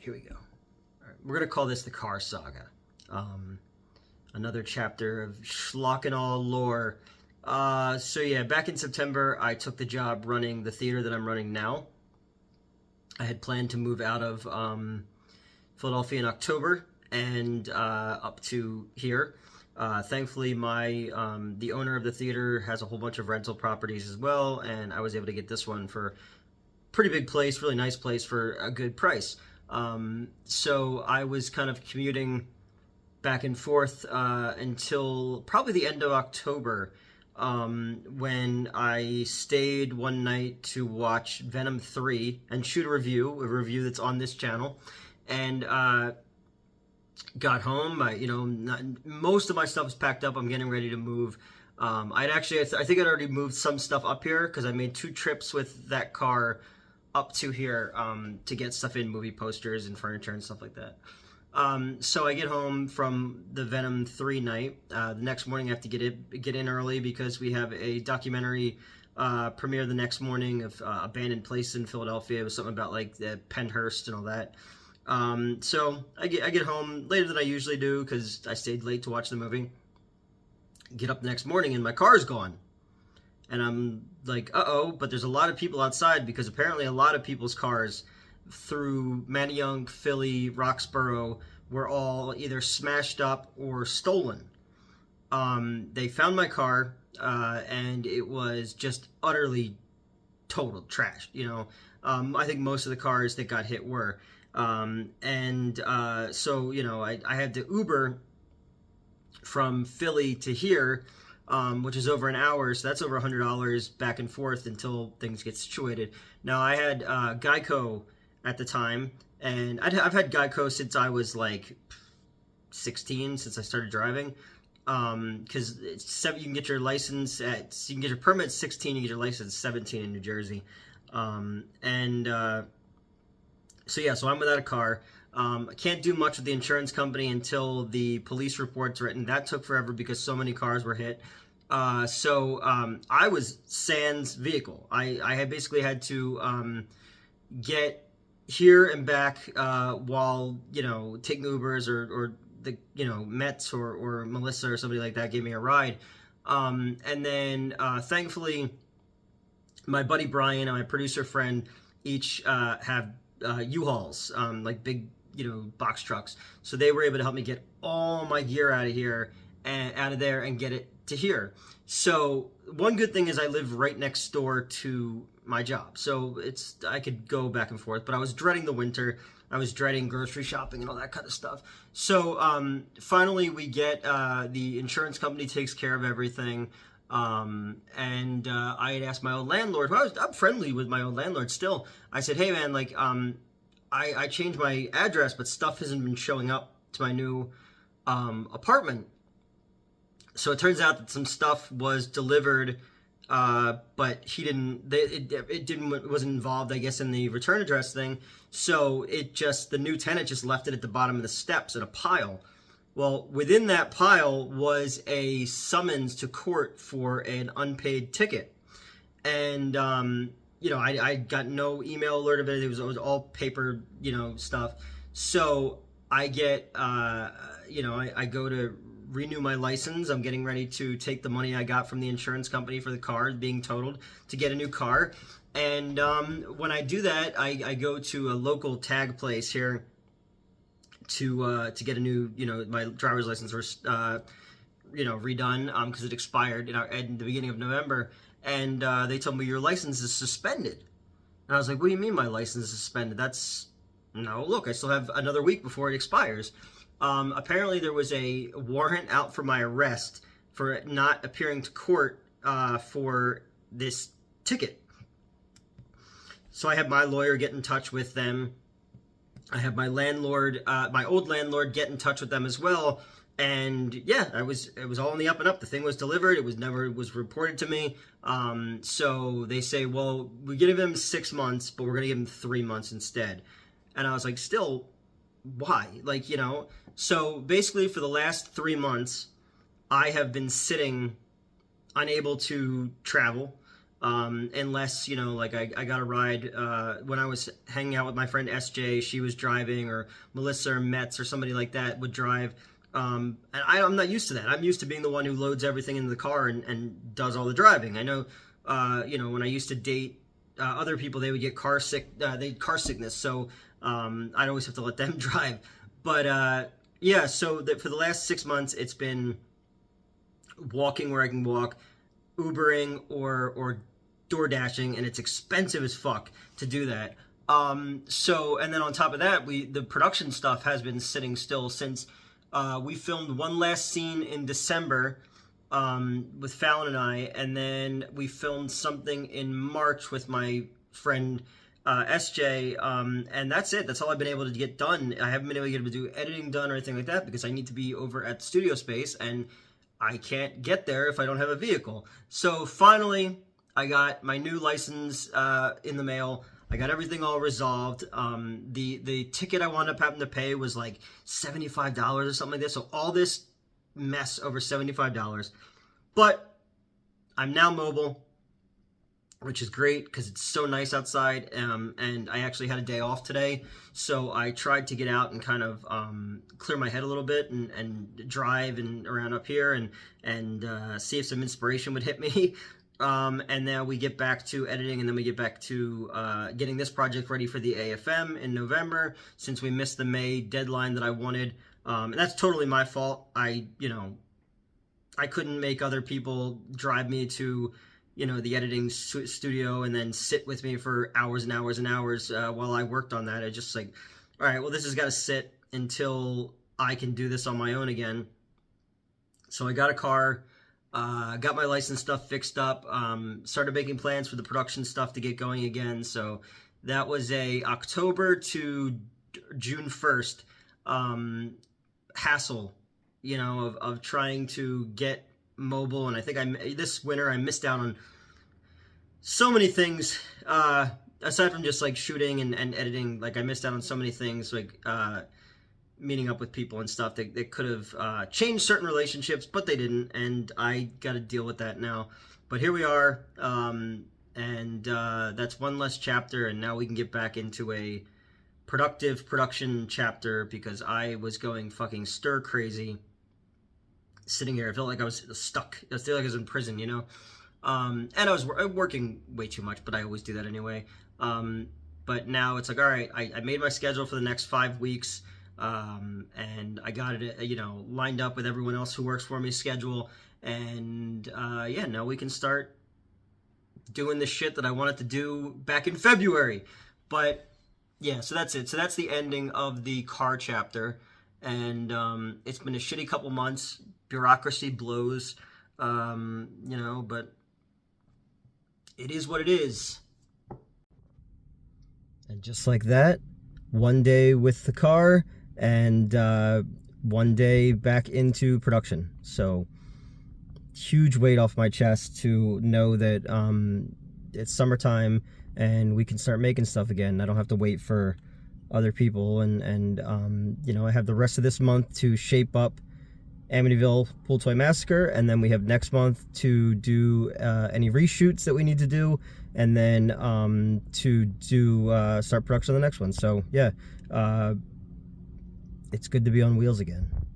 here we go. All right, we're gonna call this the car saga. Another chapter of schlock and all lore. So yeah, back in September, I took the job running the theater that I'm running now. I had planned to move out of Philadelphia in October and up to here. Thankfully, the owner of the theater has a whole bunch of rental properties as well, and I was able to get this one for a pretty big place, really nice place for a good price. So I was kind of commuting back and forth until probably the end of October, when I stayed one night to watch Venom 3 and shoot a review that's on this channel, and got home. Most of my stuff is packed up. I'm getting ready to move. I think I'd already moved some stuff up here because I made 2 trips with that car up to here to get stuff in, movie posters and furniture and stuff like that. So I get home from the Venom 3 night. The next morning I have to get in early because we have a documentary premiere the next morning of abandoned place in Philadelphia. It was something about like the Pennhurst and all that. So I get home later than I usually do because I stayed late to watch the movie. Get up the next morning and my car's gone. And I'm like, uh-oh, but there's a lot of people outside because apparently a lot of people's cars through Manayunk, Philly, Roxborough were all either smashed up or stolen. They found my car, and it was just utterly total trash. I think most of the cars that got hit were. So, I had to Uber from Philly to here, which is over an hour, so that's over $100 back and forth until things get situated. Now, I had Geico at the time, and I've had Geico since I was like 16, since I started driving, because you can get your license you can get your permit at 16, you get your license at 17 in New Jersey, so I'm without a car. I can't do much with the insurance company until the police report's written. That took forever because so many cars were hit. I was sans vehicle. I had basically had to get here and back while taking Ubers or the Mets or Melissa or somebody like that gave me a ride. And then thankfully my buddy Brian and my producer friend each have U-Hauls, like big box trucks, so they were able to help me get all my gear out of here and out of there and get it to here. So one good thing is I live right next door to my job, so I could go back and forth, but I was dreading the winter. I was dreading grocery shopping and all that kind of stuff. So finally we get the insurance company takes care of everything, and I had asked my old landlord, who I'm friendly with my old landlord still. I said, hey man, like I changed my address, but stuff hasn't been showing up to my new apartment. So it turns out that some stuff was delivered, but it wasn't involved, I guess, in the return address thing. So the new tenant just left it at the bottom of the steps in a pile. Well, within that pile was a summons to court for an unpaid ticket. And, I got no email alert of it. It was all paper, stuff. So I get, I go to renew my license. I'm getting ready to take the money I got from the insurance company for the car being totaled to get a new car. And when I do that, I go to a local tag place here to get a new, my driver's license was, redone because it expired in the beginning of November. And they told me your license is suspended. And I was like, what do you mean my license is suspended? No, look, I still have another week before it expires. Apparently there was a warrant out for my arrest for not appearing to court for this ticket. So I had my lawyer get in touch with them. I had my landlord, my old landlord, get in touch with them as well. And yeah, it was all on the up and up. The thing was delivered. It was reported to me. So they say, well, we give him 6 months, but we're going to give him 3 months instead. And I was like, still, why? So basically for the last 3 months, I have been sitting unable to travel. Unless, like I got a ride when I was hanging out with my friend SJ, she was driving, or Melissa or Metz or somebody like that would drive. And I'm not used to that. I'm used to being the one who loads everything into the car and does all the driving. I know, when I used to date other people, they would get car sickness, so I'd always have to let them drive. But yeah, so for the last 6 months, it's been walking where I can walk, Ubering or door dashing, and it's expensive as fuck to do that. So, and then on top of that, the production stuff has been sitting still since we filmed one last scene in December with Fallon and I, and then we filmed something in March with my friend SJ, and that's it. That's all I've been able to get done. I haven't been able to do editing done or anything like that because I need to be over at studio space, and I can't get there if I don't have a vehicle. So finally, I got my new license in the mail. I got everything all resolved. The ticket I wound up having to pay was like $75 or something like this. So all this mess over $75. But I'm now mobile, which is great because it's so nice outside. And I actually had a day off today. So I tried to get out and kind of clear my head a little bit and drive and around up here and see if some inspiration would hit me. And now we get back to editing, and then we get back to getting this project ready for the AFM in November, since we missed the May deadline that I wanted. And that's totally my fault. I couldn't make other people drive me to, the editing studio and then sit with me for hours and hours and hours while I worked on that. I just all right, well, this has got to sit until I can do this on my own again. So I got a car. Got my license stuff fixed up, started making plans for the production stuff to get going again. So that was a October to June 1st hassle, of trying to get mobile. And I think this winter I missed out on so many things, aside from just like shooting and editing. Like I missed out on so many things, like meeting up with people and stuff that could have changed certain relationships, but they didn't, and I got to deal with that now. But here we are, and that's one less chapter, and now we can get back into a productive production chapter, because I was going fucking stir crazy sitting here. I felt like I was stuck. I felt like I was in prison, and I was working way too much, but I always do that anyway. But now it's like, all right, I made my schedule for the next 5 weeks. And I got it, lined up with everyone else who works for me schedule. And, yeah, now we can start doing the shit that I wanted to do back in February. But yeah, so that's it. So that's the ending of the car chapter. And, it's been a shitty couple months. Bureaucracy blows, but it is what it is. And just like that, one day with the car, and one day back into production. So huge weight off my chest to know that it's summertime and we can start making stuff again. I don't have to wait for other people, and I have the rest of this month to shape up Amityville Pool Toy Massacre, and then we have next month to do any reshoots that we need to do, and then to start production on the next one. So yeah, it's good to be on wheels again.